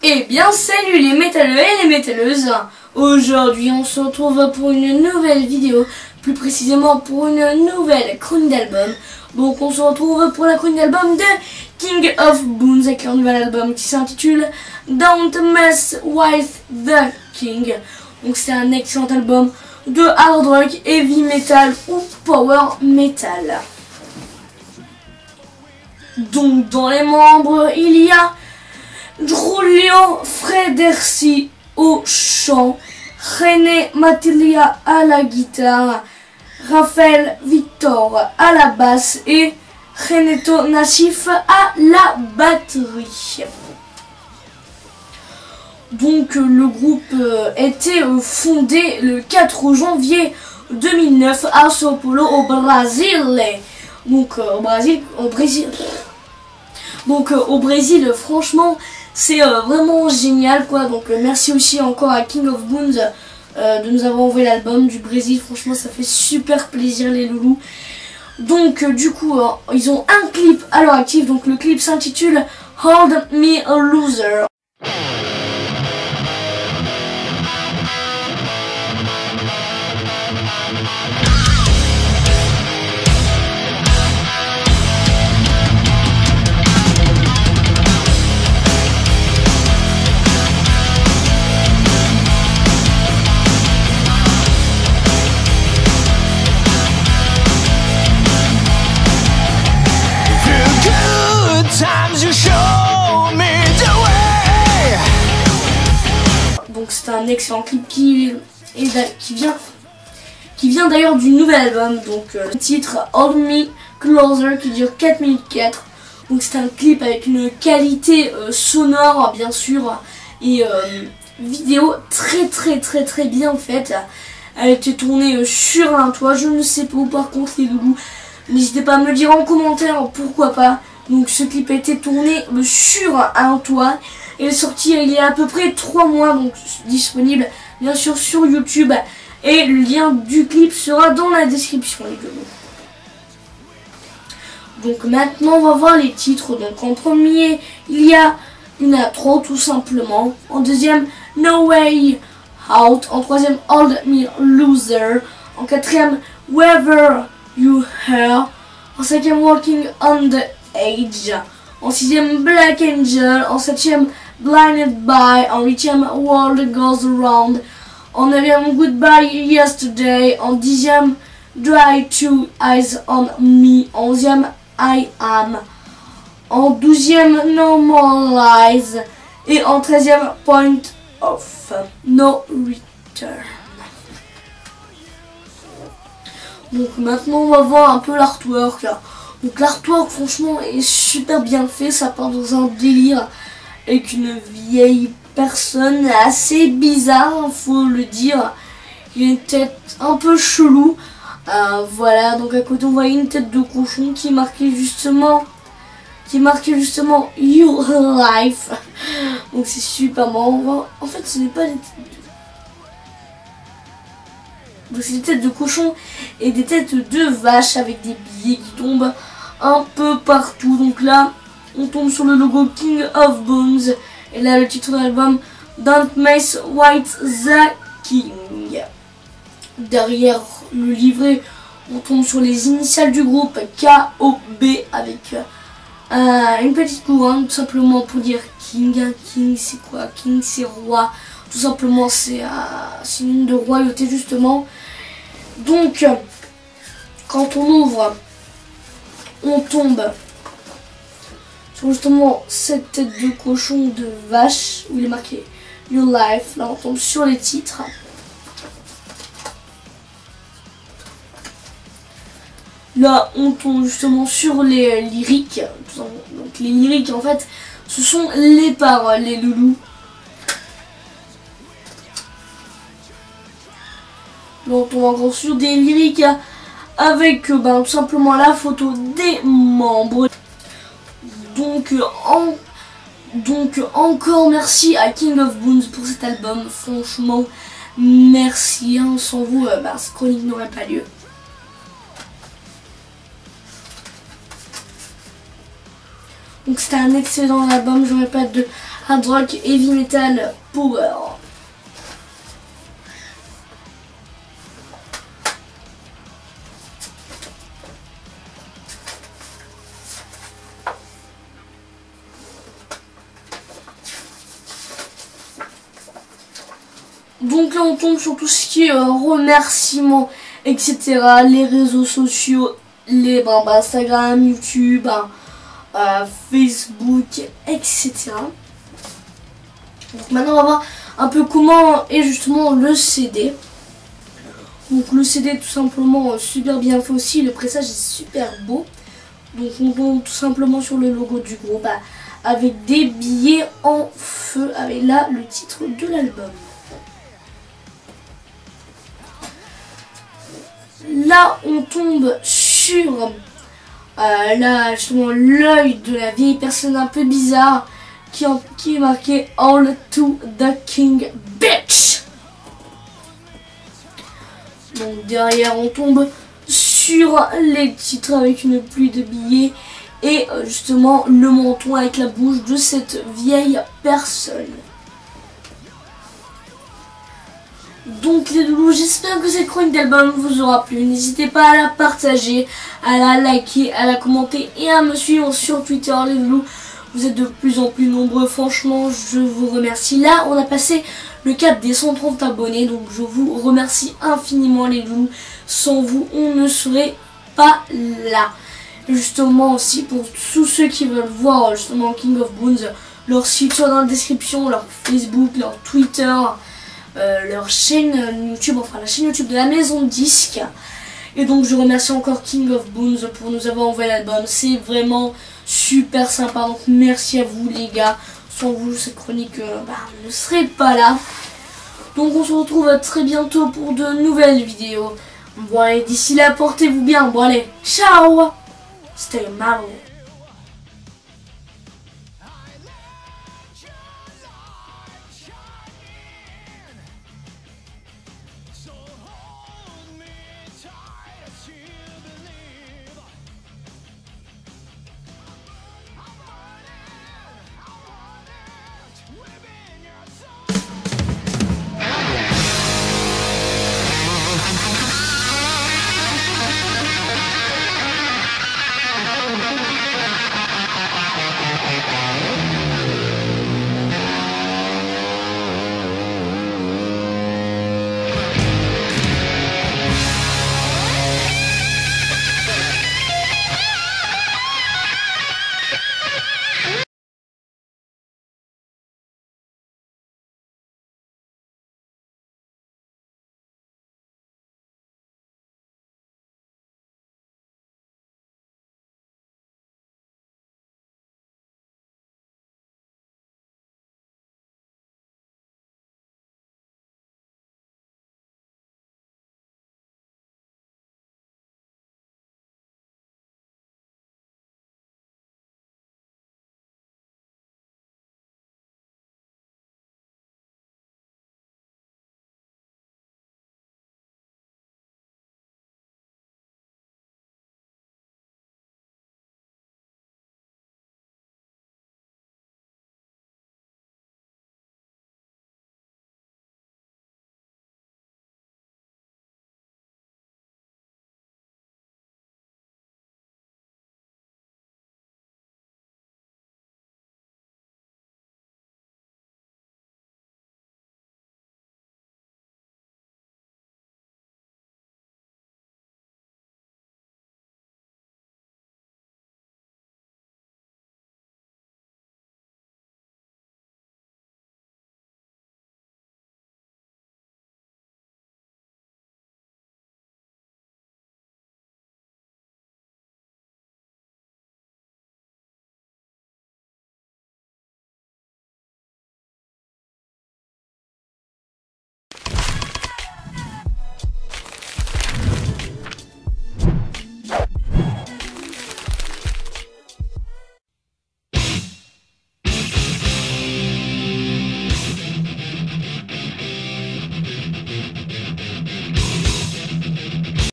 Eh bien salut les métalleux et les métalleuses. Aujourd'hui on se retrouve pour une nouvelle vidéo, plus précisément pour une nouvelle chronique d'album. Donc on se retrouve pour la chronique d'album de King of Bones avec leur nouvel album qui s'intitule Don't Mess with the King. Donc c'est un excellent album de hard rock, heavy metal ou power metal. Donc dans les membres il y a Giulio Fredersi au chant, René Matilia à la guitare, Raphaël Victor à la basse et Renato Nassif à la batterie. Donc le groupe était fondé le 4 janvier 2009 à São Paulo au Brésil. Donc au Brésil, franchement, c'est vraiment génial quoi. Donc merci aussi encore à King of Bones de nous avoir envoyé l'album du Brésil. Franchement, ça fait super plaisir les loulous. Donc du coup, ils ont un clip à l'heure active. Donc le clip s'intitule Hold Me a Loser. Donc c'est un excellent clip qui vient d'ailleurs du nouvel album. Donc le titre Hold Me Closer qui dure 4 minutes 4. Donc c'est un clip avec une qualité sonore bien sûr et vidéo très bien faite. Elle a été tournée sur un toit, je ne sais pas où par contre les loulous. N'hésitez pas à me le dire en commentaire pourquoi pas. Donc ce clip a été tourné sur un toit. Il est sorti il y a à peu près 3 mois, donc disponible bien sûr sur YouTube. Et le lien du clip sera dans la description les gars. Donc maintenant on va voir les titres. Donc en premier il y a une intro tout simplement. En deuxième No Way Out. En troisième Hold Me Loser. En quatrième Wherever You Are. En cinquième Walking on the Edge. En sixième Black Angel. En septième Blinded By. En huitième World Goes Around. En neuvième Goodbye Yesterday. En dixième Dry Two Eyes on Me. En onzième I Am. En douzième No More Lies. Et en 13e Point of No Return. Donc maintenant on va voir un peu l'artwork là. Donc l'artwork franchement est super bien fait, ça part dans un délire avec une vieille personne assez bizarre, faut le dire. Il a une tête un peu chelou. Voilà, donc à côté on voit une tête de cochon qui marquait justement Your Life. Donc c'est super marrant. En fait ce n'est pas des têtes de... Donc c'est des têtes de cochon et des têtes de vache avec des billets qui tombent un peu partout. Donc là on tombe sur le logo King of Bones et là le titre de l'album Don't Mess with the King. Derrière le livret on tombe sur les initiales du groupe KOB avec une petite couronne tout simplement pour dire King. King c'est quoi? King c'est roi, tout simplement c'est signe de royauté justement. Donc quand on ouvre on tombe sur justement cette tête de cochon de vache où il est marqué Your Life. Là on tombe sur les titres. Là on tombe justement sur les lyriques. Donc les lyriques en fait ce sont les paroles les loulous. Là on tombe encore sur des lyriques avec tout simplement la photo des membres. Donc encore merci à King of Bones pour cet album. Franchement merci, hein, sans vous cette chronique n'aurait pas lieu. Donc c'était un excellent album, je répète, de hard rock, heavy metal, power. Donc là on tombe sur tout ce qui est remerciements, etc. Les réseaux sociaux, les Instagram, YouTube, Facebook, etc. Donc maintenant on va voir un peu comment est justement le CD. Donc le CD est tout simplement super bien fait aussi, le pressage est super beau. Donc on tombe tout simplement sur le logo du groupe avec des billets en feu, avec là le titre de l'album. Là on tombe sur là justement l'œil de la vieille personne un peu bizarre qui est marqué All to the King Bitch. Donc derrière on tombe sur les titres avec une pluie de billets et justement le menton avec la bouche de cette vieille personne. Donc les loulous, j'espère que cette chronique d'album vous aura plu. N'hésitez pas à la partager, à la liker, à la commenter et à me suivre sur Twitter les loulous. Vous êtes de plus en plus nombreux, franchement je vous remercie. Là on a passé le cap des 130 abonnés, donc je vous remercie infiniment les loulous. Sans vous on ne serait pas là. Justement aussi pour tous ceux qui veulent voir justement King of Bones, leur site soit dans la description, leur Facebook, leur Twitter, leur chaîne YouTube, enfin la chaîne YouTube de la maison de disques. Et donc je remercie encore King of Bones pour nous avoir envoyé l'album, c'est vraiment super sympa, donc merci à vous les gars. Sans vous cette chronique ne serait pas là. Donc on se retrouve très bientôt pour de nouvelles vidéos. Bon allez, d'ici là portez-vous bien, bon allez, ciao. Stay marvel.